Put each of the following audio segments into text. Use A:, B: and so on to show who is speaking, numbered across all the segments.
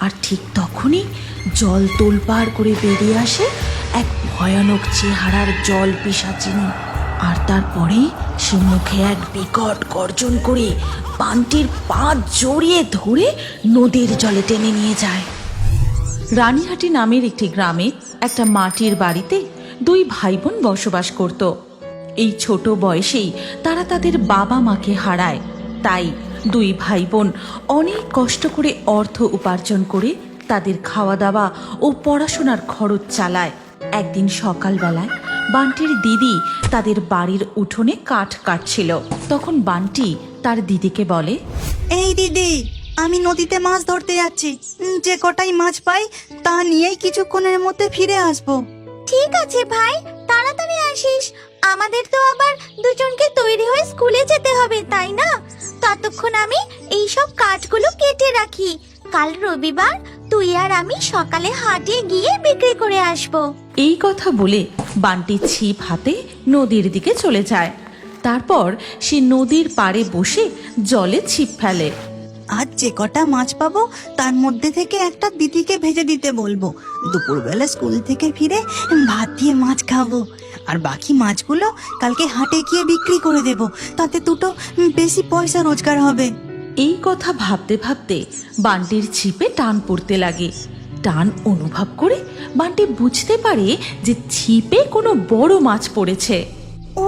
A: আর ঠিক তখনই জল তোলপাড় করে বেরিয়ে আসে এক ভয়ানক চেহারার জল পিশাচিনী। আর তারপরে সে মুখে এক বিকট গর্জন করে বানটির পা জড়িয়ে ধরে নদীর জলে টেনে নিয়ে যায়। রানীহাটি নামের একটি গ্রামে একটা মাটির বাড়িতে দুই ভাই বোন বসবাস করত। এই ছোট বয়সেই তারা তাদের বাবা মাকে হারায়। তাই দুই ভাই বোন অনেক কষ্ট করে অর্থ উপার্জন করে তাদের খাওয়া দাওয়া ও পড়াশোনার খরচ চালায়। একদিন সকালবেলায় বান্টির দিদি তাদের বাড়ির উঠোনে কাঠ কাটছিল। তখন বান্টি তার দিদিকে বলে,
B: এই দিদি, আমি নদীতে মাছ ধরতে যাচ্ছি, যে কটাই মাছ পাই তা নিয়েই কিছুক্ষণের মধ্যে ফিরে আসবো।
C: ঠিক আছে ভাই, তাড়াতাড়ি আসিস। আমাদের তো আবার দুজনকে তৈরি হয়ে স্কুলে যেতে হবে, তাই না? ততক্ষণ আমি এই সব কাঠগুলো কেটে রাখি। কাল রবিবার, তুই আর আমি সকালে হাটে গিয়ে বিক্রি করে আসবো।
A: এই কথা বলে বান্টি ছিপ হাতে নদীর দিকে চলে যায়। তারপর সে নদীর পাড়ে বসে জলে ছিপ ফেলে।
B: আজ যে কটা মাছ পাবো তার মধ্যে থেকে একটা দিদিকে ভেজে দিতে বলবো। দুপুরবেলা স্কুল থেকে ফিরে ভাত দিয়ে মাছ খাবো। আর বাকি মাছগুলো কালকে হাটে গিয়ে বিক্রি করে দেব, তাতে দুটো বেশি পয়সা রোজগার হবে।
A: এই কথা ভাবতে ভাবতে বান্টির ছিপে টান পড়তে লাগে। টান অনুভব করে বান্টি বুঝতে পারে যে ছিপে কোনো বড় মাছ পড়েছে।
B: ও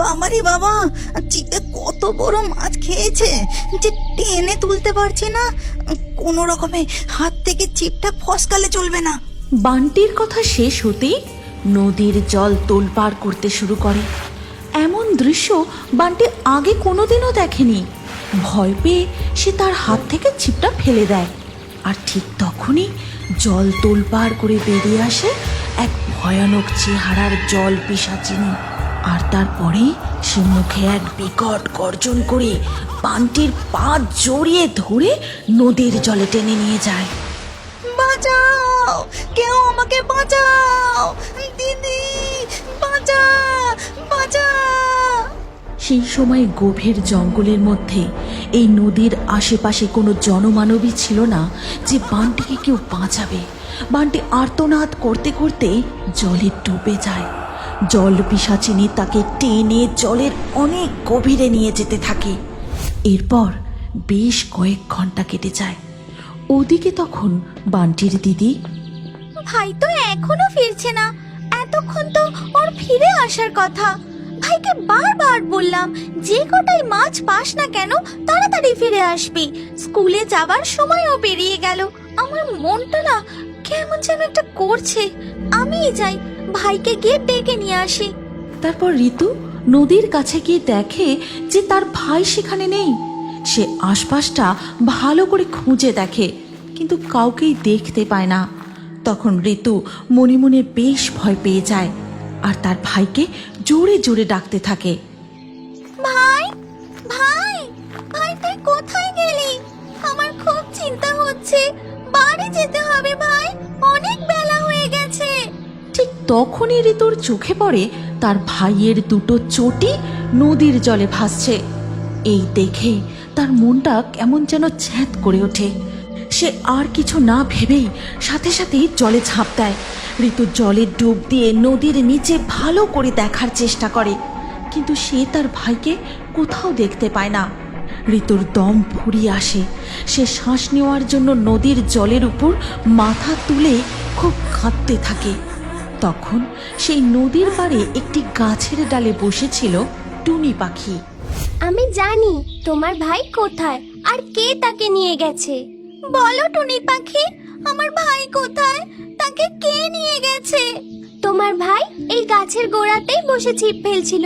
B: বাবারে বাবা, চিপে কত বড় মাছ খেয়েছে যে টেনে তুলতে পারছি না। কোনো রকমে হাত থেকে চিপটা ফসকালে চলবে না।
A: বান্টির কথা শেষ হতেই নদীর জল তোলপাড় করতে শুরু করে। এমন দৃশ্য বান্টি আগে কোনোদিনও দেখেনি। ভয় পেয়ে সে তার হাত থেকে ছিপটা ফেলে দেয়। আর ঠিক তখনই জল তোলপাড় করে বেরিয়ে আসে এক ভয়ানক চেহারার জল পিশাচিনী। আর তারপরে সে মুখে এক বিকট গর্জন করে বান্টির পা জড়িয়ে ধরে নদীর জলে টেনে নিয়ে যায়।
B: বাঁচাও, কেউ আমাকে বাঁচাও, দিদি বাঁচা বাঁচা।
A: সেই সময় গভীর জঙ্গলের মধ্যে এই নদীর আশেপাশে কোনো জনমানবই ছিল না যে বানটিকে কেউ বাঁচাবে। বানটি আর্তনাদ করতে করতে জলে ডুবে যায়। জল পিশাচিনী তাকে টেনে জলের অনেক গভীরে নিয়ে যেতে থাকে। এরপর বেশ কয়েক ঘন্টা কেটে যায়। ওদিকে তখন বান্টির দিদি,
C: ভাই তো এখনো ফিরছে না। এতক্ষণ তো ওর ফিরে আসার কথা। ভাইকে বারবার বললাম, যে কটাই মাছ পাস না কেন তাড়াতাড়ি ফিরে আসবি। স্কুলে যাবার সময়ও পেরিয়ে গেল। আমার মনটা না কেমন যেন একটা করছে। আমিই যাই, ভাইকে গিয়ে ডেকে নিয়ে আসি।
A: তারপর ঋতু নদীর কাছে গিয়ে দেখে যে তার ভাই সেখানে নেই। সে আশপাশটা ভালো করে খুঁজে দেখে, কিন্তু কাউকেই দেখতে পায় না। তখন ঋতু মনে মনে বেশ ভয় পেয়ে যায় আর তার ভাইকে জোরে জোরে ডাকতে থাকে।
C: ভাই, ভাই, ভাই, তুই কোথায় গেলি? আমার খুব চিন্তা হচ্ছে। বাড়ি যেতে হবে ভাই, অনেক বেলা হয়ে গেছে।
A: ঠিক তখনই ঋতুর চোখে পড়ে তার ভাইয়ের দুটো চটি নদীর জলে ভাসছে। এই দেখে তার মনটা কেমন যেন ছ্যাঁত করে ওঠে। সে আর কিছু না ভেবেই সাথে সাথে জলে ঝাঁপ দেয়। ঋতু জলে ডুব দিয়ে নদীর নিচে ভালো করে দেখার চেষ্টা করে, কিন্তু সে তার ভাইকে কোথাও দেখতে পায় না। ঋতুর দম ফুরিয়ে আসে। সে শ্বাস নেওয়ার জন্য নদীর জলের উপর মাথা তুলে খুব কাঁদতে থাকে। তখন সেই নদীর পাড়ে একটি গাছের ডালে বসেছিল টুনি পাখি।
C: আমি জানি তোমার ভাই কোথায় আর কে তাকে নিয়ে গেছে। বলো টুনি পাখি, আমার ভাই কোথায়? তাকে কে নিয়ে গেছে? তোমার ভাই এই গাছের গোড়াতেই বসে ছিপ ফেলছিল।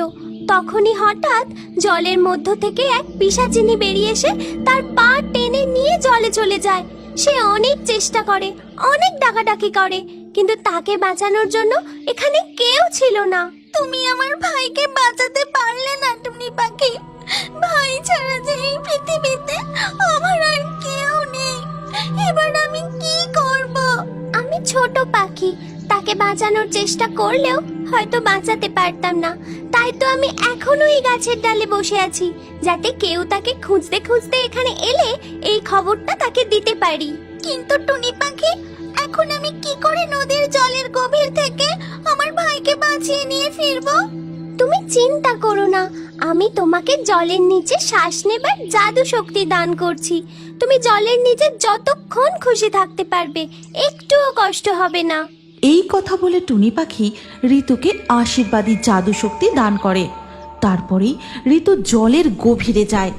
C: তখনই হঠাৎ জলের মধ্য থেকে এক পিশাচিনী বেরিয়ে এসে তার পা টেনে নিয়ে জলে চলে যায়। সে অনেক চেষ্টা করে, অনেক ডাকাডাকি করে, কিন্তু তাকে বাঁচানোর জন্য এখানে কেউ ছিল না। তুমি আমার ভাইকে বাঁচাতে পারলে না টুনি পাখি। ভাই ছাড়া যে এই পৃথিবীতে আমার আর কেউ নেই। এবার আমি কি করব? আমি ছোট পাখি, তাকে বাঁচানোর চেষ্টা করলেও হয়তো বাঁচাতে পারতাম না। তাই তো আমি এখনো এই গাছের ডালে বসে আছি, যাতে কেউ তাকে খুঁজতে খুঁজতে এখানে এলে এই খবরটা তাকে দিতে পারি। কিন্তু টুনি পাখি, এখন আমি কি করে নদীর জলের গভীর থেকে আমার ভাইকে বাঁচিয়ে নিয়ে ফিরবো? তুমি চিন্তা করো না, আমি তোমাকে জলের নিচে শ্বাস নেবার জাদু শক্তি দান করছি। তুমি জলের নিচে যতক্ষণ খুশি থাকতে পারবে, একটুও কষ্ট হবে না।
A: এই কথা বলে টুনি পাখি ঋতুকে আশীর্বাদী জাদু শক্তি দান করে। তারপরেই ঋতু জলের গভীরে যায়।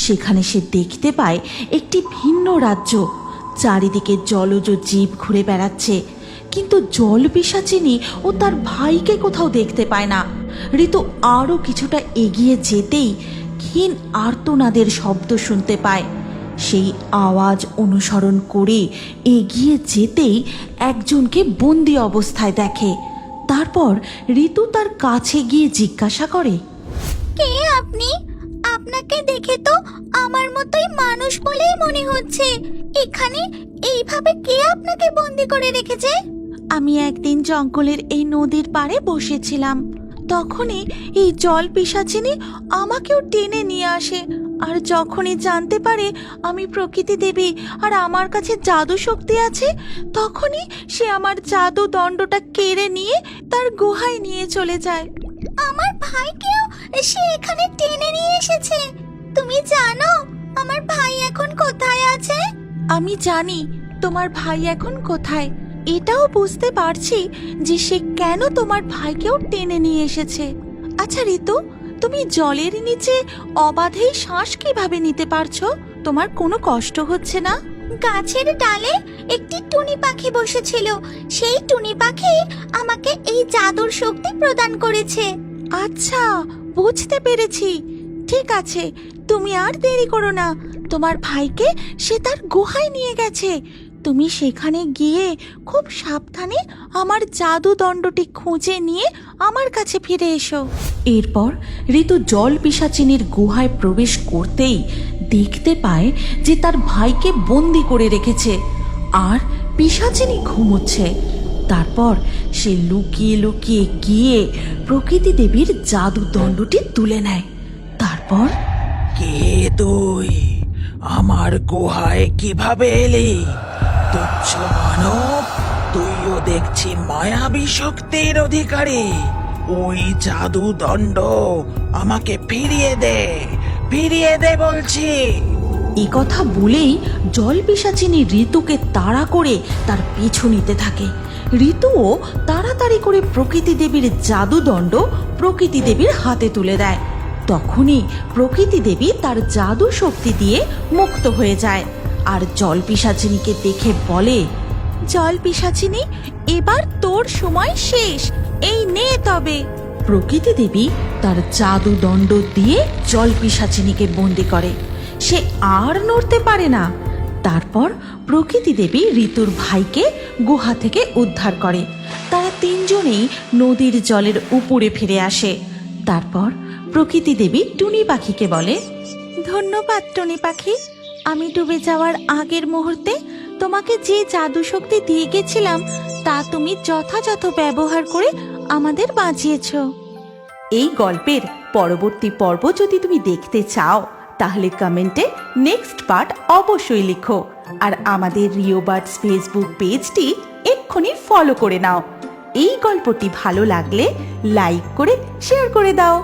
A: সেখানে সে দেখতে পায় একটি ভিন্ন রাজ্য। চারিদিকে জলজ জীব ঘুরে বেড়াচ্ছে, কিন্তু জল পিশাচিনী ও তার ভাইকে কোথাও দেখতে পায় না। ঋতু আরও কিছুটা এগিয়ে যেতেই ক্ষীণ আর্তনাদের শব্দ শুনতে পায়। সেই আওয়াজ অনুসরণ করে এগিয়ে যেতেই একজনকে বন্দি অবস্থায় দেখে। তারপর ঋতু তার কাছে গিয়ে জিজ্ঞাসা করে,
C: কে আপনি? আপনাকে দেখে তো আমার মতোই মানুষ বলেই মনে হচ্ছে। এখানে এইভাবে কে আপনাকে বন্দি করে রেখেছে?
A: আমি একদিন জঙ্গলের এই নদীর পাড়ে বসেছিলাম। তখনই এই জল পিশাচিনী আমাকেও টেনে নিয়ে আসে। আর যখনই জানতে পারে আমি প্রকৃতি দেবী আর আমার কাছে জাদু শক্তি আছে, তখনই সে আমার জাদু দণ্ডটা কেড়ে নিয়ে তার গুহায় নিয়ে চলে যায়।
C: আমার ভাইকেও সে এখানে টেনে নিয়ে এসেছে। তুমি জানো আমার ভাই এখন কোথায় আছে?
A: আমি জানি তোমার ভাই এখন কোথায়। এটাও বুঝতে পারছি যে সে কেন তোমার ভাইকেও টেনে নিয়ে এসেছে। আচ্ছা ঋতু, তুমি জলের নিচে অবাধেই শ্বাস কিভাবে নিতে পারছো? তোমার কোনো কষ্ট হচ্ছে না?
C: গাছের ডালে একটি টুনি পাখি বসেছিল। সেই টুনি পাখি আমাকে এই জাদুর শক্তি প্রদান করেছে।
A: আচ্ছা, বুঝতে পেরেছি। ঠিক আছে, তুমি আর দেরি করো না। তোমার ভাইকে সে তার গুহায় নিয়ে গেছে। তুমি সেখানে গিয়ে খুব সাবধানে আমার জাদু দণ্ডটি খুঁজে নিয়ে আমার কাছে ফিরে এসো। এরপর ঋতু জল পিশাচিনীর গুহায় প্রবেশ করতেই দেখতে পায় যে তার ভাইকে বন্দি করে রেখেছে আর পিশাচিনী ঘুমোচ্ছে। তারপর সে লুকিয়ে লুকিয়ে গিয়ে প্রকৃতি দেবীর জাদু দণ্ডটি তুলে নেয়। তারপর,
D: কে তুই? আমার গুহায় কিভাবে এলি? তুচ্ছ মানব, তুইও দেখছি মায়াবী শক্তির অধিকারী। ওই জাদু দণ্ড আমাকে ফিরিয়ে দে বলছি।
A: এই কথা বলেই জল পিশাচিনী ঋতুকে তাড়া করে তার পিছু নিতে থাকে। ঋতুও তাড়াতাড়ি করে প্রকৃতি দেবীর জাদু দণ্ড প্রকৃতি দেবীর হাতে তুলে দেয়। তখনই প্রকৃতি দেবী তার জাদু শক্তি দিয়ে মুক্ত হয়ে যায় আর জল পিশাচিনীকে দেখে বলে, জল পিশাচিনী, এবার তোর সময় শেষ। এই নে তবে। প্রকৃতি দেবী তার জাদু দণ্ড দিয়ে জল পিশাচিনীকে বন্দি করে। সে আর নড়তে পারে না। তারপর প্রকৃতি দেবী ঋতুর ভাইকে গুহা থেকে উদ্ধার করে। তারা তিনজনেই নদীর জলের উপরে ফিরে আসে। তারপর প্রকৃতি দেবী টুনি পাখিকে বলে, ধন্যবাদ টুনি পাখি। আমি ডুবে যাওয়ার আগের মুহূর্তে তোমাকে যে জাদু শক্তি দিয়ে গেছিলাম তা তুমি যথাযথ ব্যবহার করে আমাদের বাঁচিয়েছো। এই গল্পের পরবর্তী পর্ব যদি তুমি দেখতে চাও তাহলে কমেন্টে নেক্সট পার্ট অবশ্যই লিখো। আর আমাদের রিও বার্ডস ফেসবুক পেজটি এক্ষুনি ফলো করে নাও। এই গল্পটি ভালো লাগলে লাইক করে শেয়ার করে দাও।